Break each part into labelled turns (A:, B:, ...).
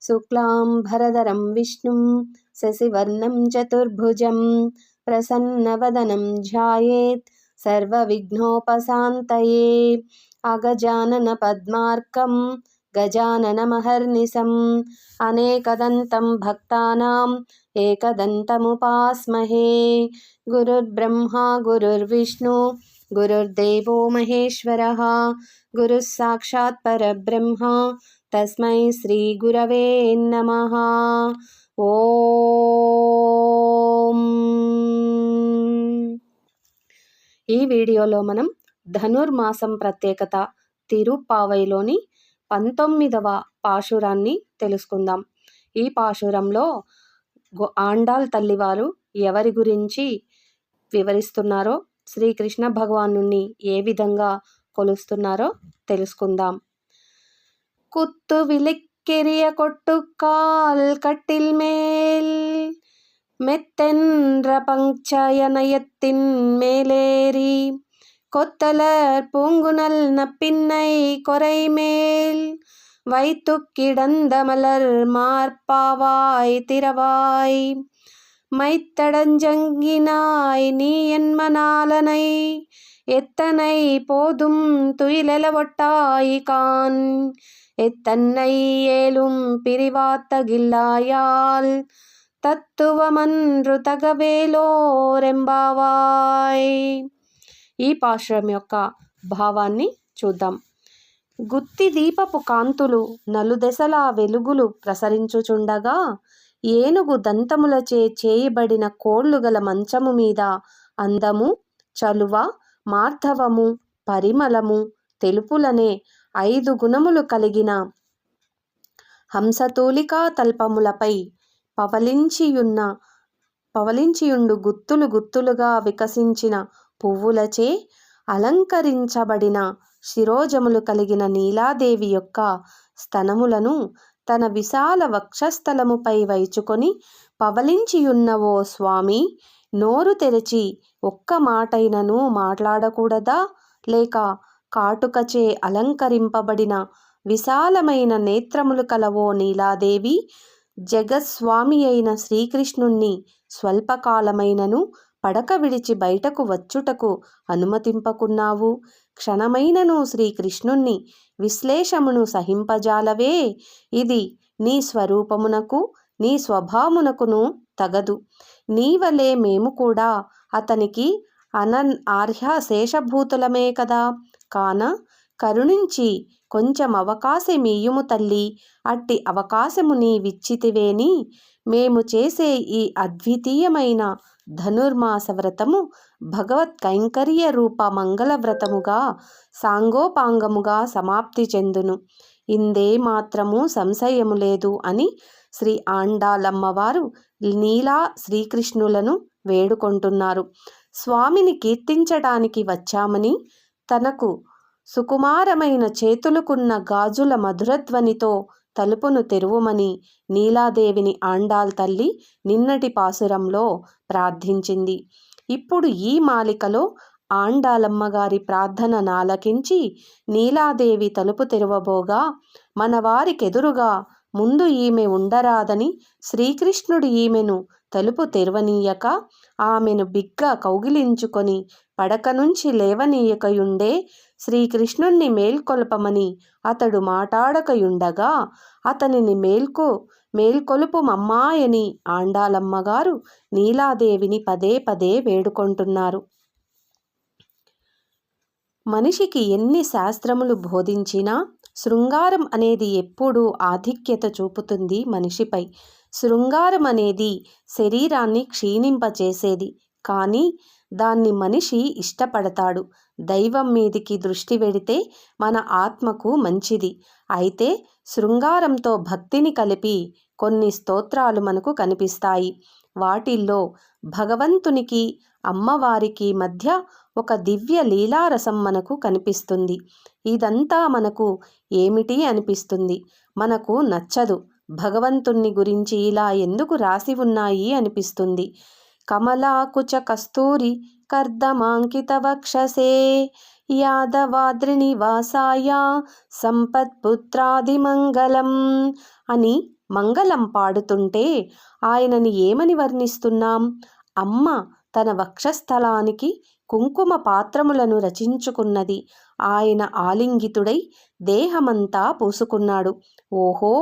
A: శుక్లాంబరధరం విష్ణుం శశివర్ణం చతుర్భుజం ప్రసన్నవదనం ధ్యాయేత్ సర్వవిఘ్నోపశాంతయే. అగజానన పద్మార్కం గజాననమహర్నిశం అనేకదంతం భక్తానాం ఏకదంతముపాస్మహే. గురుర్బ్రహ్మా గురుర్విష్ణు గురుర్దేవో మహేశ్వరః గురుః సాక్షాత్ పరబ్రహ్మ తస్మై శ్రీ గురవే నమః. ఓం. ఈ వీడియోలో మనం ధనుర్మాసం ప్రత్యేకత తిరుప్పావైలోని 19వ పాశురాన్ని తెలుసుకుందాం. ఈ పాశురంలో ఆండాళ్ తల్లివారు ఎవరి గురించి వివరిస్తున్నారో, శ్రీకృష్ణ భగవాను ఏ విధంగా కొలుస్తున్నారో తెలుసుకుందాం. కుత్తు విలిక్కెరియ కొట్టుకాల్ కట్టిల్ మేల్ மெத்தென்ற பஞ்சயனயத்தின் மேலேறி கொத்தலர் பூங்குனல் நப்பின்னை கொரைமேல் வைத்து கிடந்த மலர் மார்பாவாய் திரவாய் மைத்தடஞ்சங்கினாய் நீ என்மனாலனை எத்தனை போதும் துயிலெலவொட்டாயிகான் எத்தன்னை ஏலும் பிரிவாத்தகில்லாயால் తత్తువమన్రు తగవేలోరెంబావాయ్. ఈ పాశురం యొక్క భావాన్ని చూద్దాం. గుత్తి దీపపు కాంతులు నలుదెసలా వెలుగులు ప్రసరించుచుండగా ఏనుగు దంతములచే చేయబడిన కోళ్లు గల మంచము మీద అందము, చలువ, మార్ధవము, పరిమళము, తెలుపులనే 5 గుణములు కలిగిన హంసతూలికా తల్పములపై పవలించియుండు గుత్తులు గుత్తులుగా వికసించిన పువ్వులచే అలంకరించబడిన శిరోజములు కలిగిన నీలాదేవి యొక్క స్తనములను తన విశాల వక్షస్థలముపై వైచుకొని పవలించియున్నవో స్వామి, నోరు తెరచి ఒక్క మాటైనను మాట్లాడకూడదా? లేక కాటుకచే అలంకరింపబడిన విశాలమైన నేత్రములు కలవో నీలాదేవి, జగస్వామి అయిన శ్రీకృష్ణుణ్ణి స్వల్పకాలమైనను పడక విడిచి బయటకు వచ్చుటకు అనుమతింపకున్నావు. క్షణమైనను శ్రీకృష్ణుణ్ణి విశ్లేషమును సహింపజాలవే. ఇది నీ స్వరూపమునకు నీ స్వభావమునకును తగదు. నీవలే మేము కూడా అతనికి ఆర్హ శేషభూతులమే కదా. కాన కరుణించి కొంచెం అవకాశమీయుము తల్లి. అట్టి అవకాశము నీవిచ్చితివేని మేము చేసే ఈ అద్వితీయమైన ధనుర్మాస వ్రతము భగవత్ కైంకర్య రూప మంగళ వ్రతముగా సాంగోపాంగముగా సమాప్తి చెందును. ఇందే మాత్రము సంశయము లేదు అని శ్రీ ఆండాళమ్మవారు నీలా శ్రీకృష్ణులను వేడుకుంటున్నారు. స్వామిని కీర్తించడానికి వచ్చామని, తనకు సుకుమారమైన చేతులకున్న గాజుల మధురధ్వనితో తలుపును తెరువుమని నీలాదేవిని ఆండాళ్ తల్లి నిన్నటి పాసురంలో ప్రార్థించింది. ఇప్పుడు ఈ మాలికలో ఆండాళమ్మగారి ప్రార్థన నాలకించి నీలాదేవి తలుపు తెరవబోగా మనవారికెదురుగా ముందు ఈమె ఉండరాదని శ్రీకృష్ణుడు ఈమెను తలుపు తెరవనీయక ఆమెను బిగ్గా కౌగిలించుకొని పడక నుంచి లేవనీయకయుండే శ్రీకృష్ణుణ్ణి మేల్కొల్పమని అతడు మాటాడకయుండగా అతనిని మేల్కొలుపు మమ్మాయని ఆండాళమ్మగారు నీలాదేవిని పదే పదే వేడుకుంటున్నారు. మనిషికి ఎన్ని శాస్త్రములు బోధించినా శృంగారం అనేది ఎప్పుడూ ఆధిక్యత చూపుతుంది మనిషిపై. శృంగారం అనేది శరీరాన్ని క్షీణింపచేసేది, కానీ దాన్ని మనిషి ఇష్టపడతాడు. దైవం మీదికి దృష్టి వెడితే మన ఆత్మకు మంచిది. అయితే శృంగారంతో భక్తిని కలిపి కొన్ని స్తోత్రాలు మనకు కనిపిస్తాయి. వాటిల్లో భగవంతునికి అమ్మవారికి మధ్య ఒక దివ్య లీలారసం మనకు కనిపిస్తుంది. ఇదంతా మనకు ఏమిటి అనిపిస్తుంది, మనకు నచ్చదు. భగవంతుణ్ణి గురించి ఇలా ఎందుకు రాసి ఉన్నాయి అనిపిస్తుంది. కమలాకుచ కస్తూరి కర్దమాంకిత వక్షసే యాదవాద్రినివాసాయ సంపత్పుత్రాదిమంగళం అని మంగళం పాడుతుంటే ఆయనని ఏమని వర్ణిస్తున్నాం? అమ్మ తన వక్షస్థలానికి కుంకుమ పాత్రములను రచించుకున్నది. ఆయన ఆలింగితుడై దేహమంతా పూసుకున్నాడు. ఓహో,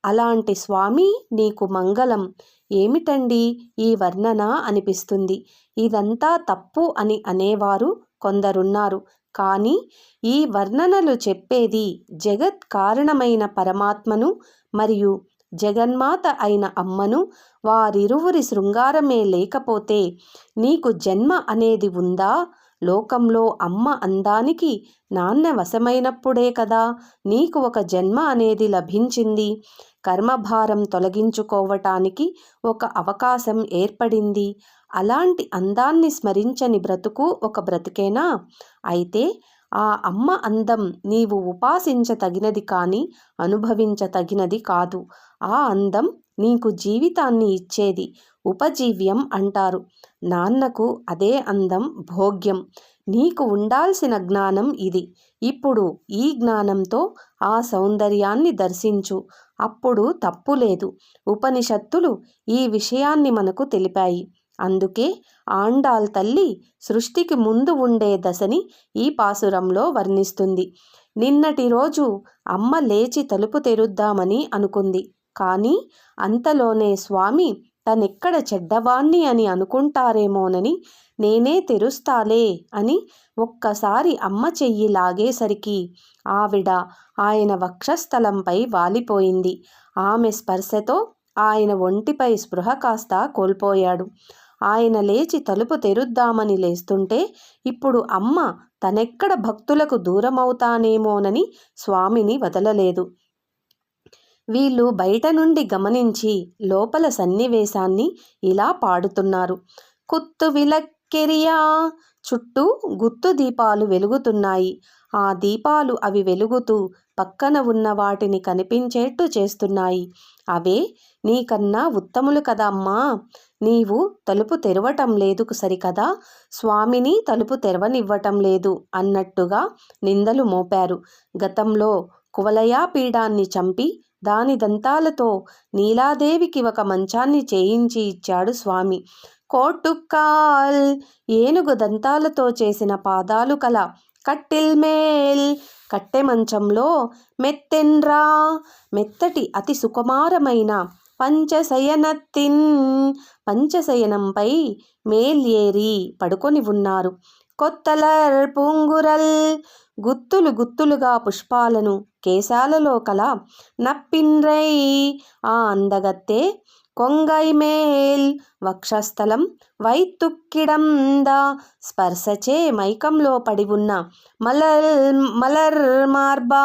A: అలాంటి స్వామి నీకు మంగళం! ఏమిటండి ఈ వర్ణన అనిపిస్తుంది. ఇదంతా తప్పు అని అనేవారు కొందరున్నారు. కానీ ఈ వర్ణనలు చెప్పేది జగత్ కారణమైన పరమాత్మను మరియు జగన్మాత అయిన అమ్మను. వారిరువురి శృంగారమే లేకపోతే నీకు జన్మ అనేది ఉందా? లోకంలో అమ్మ అందానికి నాన్న వశమైనప్పుడే కదా నీకు ఒక జన్మ అనేది లభించింది. కర్మభారం తొలగించుకోవటానికి ఒక అవకాశం ఏర్పడింది. అలాంటి అందాన్ని స్మరించని బ్రతుకు ఒక బ్రతుకేనా? అయితే ఆ అమ్మ అందం నీవు ఉపాసించతగినది కానీ అనుభవించతగినది కాదు. ఆ అందం నీకు జీవితాన్ని ఇచ్చేది. ఉపజీవ్యం అంటారు. నాన్నకు అదే అందం భోగ్యం. నీకు ఉండాల్సిన జ్ఞానం ఇది. ఇప్పుడు ఈ జ్ఞానంతో ఆ సౌందర్యాన్ని దర్శించు. అప్పుడు తప్పులేదు. ఉపనిషత్తులు ఈ విషయాన్ని మనకు తెలిపాయి. అందుకే ఆండాళ్ తల్లి సృష్టికి ముందు ఉండే దశని ఈ పాసురంలో వర్ణిస్తుంది. నిన్నటి రోజు అమ్మ లేచి తలుపు తెరుద్దామని అనుకుంది. కానీ అంతలోనే స్వామి తనెక్కడ చెడ్డవాణ్ణి అని అనుకుంటారేమోనని నేనే తెరుస్తాలే అని ఒక్కసారి అమ్మ చెయ్యి లాగేసరికి ఆవిడ ఆయన వక్షస్థలంపై వాలిపోయింది. ఆమె స్పర్శతో ఆయన ఒంటిపై స్పృహ కాస్త కోల్పోయాడు. ఆయన లేచి తలుపు తెరుద్దామని లేస్తుంటే ఇప్పుడు అమ్మ తనెక్కడ భక్తులకు దూరమవుతానేమోనని స్వామిని వదలలేదు. వీళ్ళు బయట నుండి గమనించి లోపల సన్నివేశాన్ని ఇలా పాడుతున్నారు. కుత్తు విలక్కెరియా, చుట్టూ గుత్తు దీపాలు వెలుగుతున్నాయి. ఆ దీపాలు అవి వెలుగుతూ పక్కన ఉన్న వాటిని కనిపించేట్టు చేస్తున్నాయి. అవే నీకన్నా ఉత్తములు కదమ్మా. నీవు తలుపు తెరవటం లేదు సరికదా, స్వామిని తలుపు తెరవనివ్వటం లేదు అన్నట్టుగా నిందలు మోపారు. గతంలో కువలయాపీడాన్ని చంపి దాని దంతాలతో నీలాదేవికి ఒక మంచాన్ని చేయించి ఇచ్చాడు స్వామి. కోటుక్కాల్, ఏనుగు దంతాలతో చేసిన పాదాలు కల కట్టిల్ మేల్, కట్టె మంచంలో మెత్తెన్రా, మెత్తటి అతి సుకుమారమైన పంచశయనత్తిన్, పంచశయనంపై మేల్ ఏరి పడుకొని ఉన్నారు. కొత్తలర్ పూంగురల్, గుత్తులు గుత్తులుగా పుష్పాలను కేశాలలో కల నప్పిన్రై, ఆ అందగత్తె కొంగై మేల్, వక్షస్థలం వైతుక్కిడంద, స్పర్శచే మైకంలో పడి ఉన్న మలర్ మార్బా,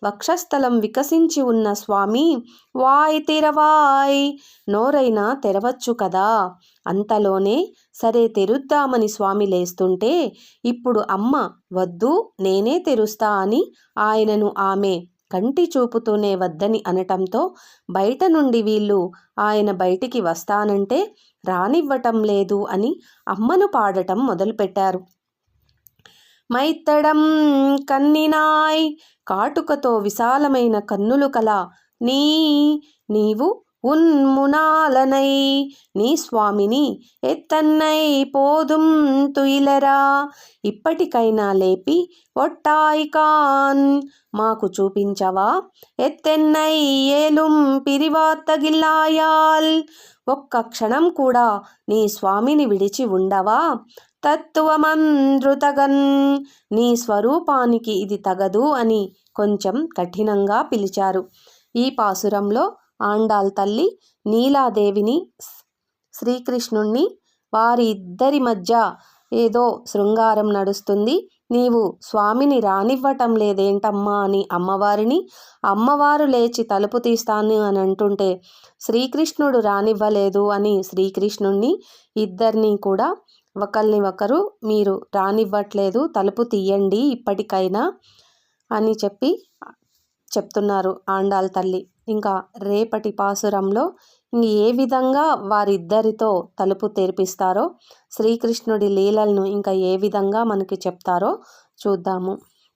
A: వక్షస్థలం వికసించి ఉన్న స్వామి వాయ్ తెరవాయ్, నోరైనా తెరవచ్చు కదా. అంతలోనే సరే తెరుద్దామని స్వామి లేస్తుంటే ఇప్పుడు అమ్మ వద్దు నేనే తెరుస్తా అని ఆయనను ఆమె కంటి చూపుతూనే వద్దని అనటంతో బయట నుండి వీళ్ళు ఆయన బయటికి వస్తానంటే రానివ్వటం లేదు అని అమ్మను పాడటం మొదలుపెట్టారు. మైత్తడం కన్నినాయ్, కాటుకతో విశాలమైన కన్నులు కల నీవు ఉన్మునాలనై, నీ స్వామిని ఎత్తన్నై పోదుం తుయిలరా, ఇప్పటికైనా లేపి ఒట్టాయికాన్, మాకు చూపించవా. ఎత్తెన్నై ఏలుం పిరివాత్తగిల్లాయాల్, ఒక్క క్షణం కూడా నీ స్వామిని విడిచి ఉండవా. తత్వమంద్రుతగన్, నీ స్వరూపానికి ఇది తగదు అని కొంచెం కఠినంగా పిలిచారు. ఈ పాసురంలో ఆండాళ్ తల్లి నీలాదేవిని, శ్రీకృష్ణుణ్ణి, వారి ఇద్దరి మధ్య ఏదో శృంగారం నడుస్తుంది, నీవు స్వామిని రానివ్వటం లేదేంటమ్మా అని అమ్మవారిని, అమ్మవారు లేచి తలుపు తీస్తాను అని అంటుంటే శ్రీకృష్ణుడు రానివ్వలేదు అని శ్రీకృష్ణుణ్ణి, ఇద్దరిని కూడా ఒకరిని ఒకరు మీరు రానివ్వట్లేదు తలుపు తీయండి ఇప్పటికైనా అని చెప్తున్నారు ఆండాళ్ తల్లి. ఇంకా రేపటి పాసురంలో ఏ విధంగా వారిద్దరితో తలుపు తెరిపిస్తారో, శ్రీకృష్ణుడి లీలలను ఇంకా ఏ విధంగా మనకి చెప్తారో చూద్దాము.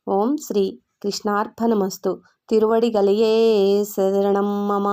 A: ఓం శ్రీ కృష్ణార్పణమస్తు. తిరువడిగలిగే శరణం మమ.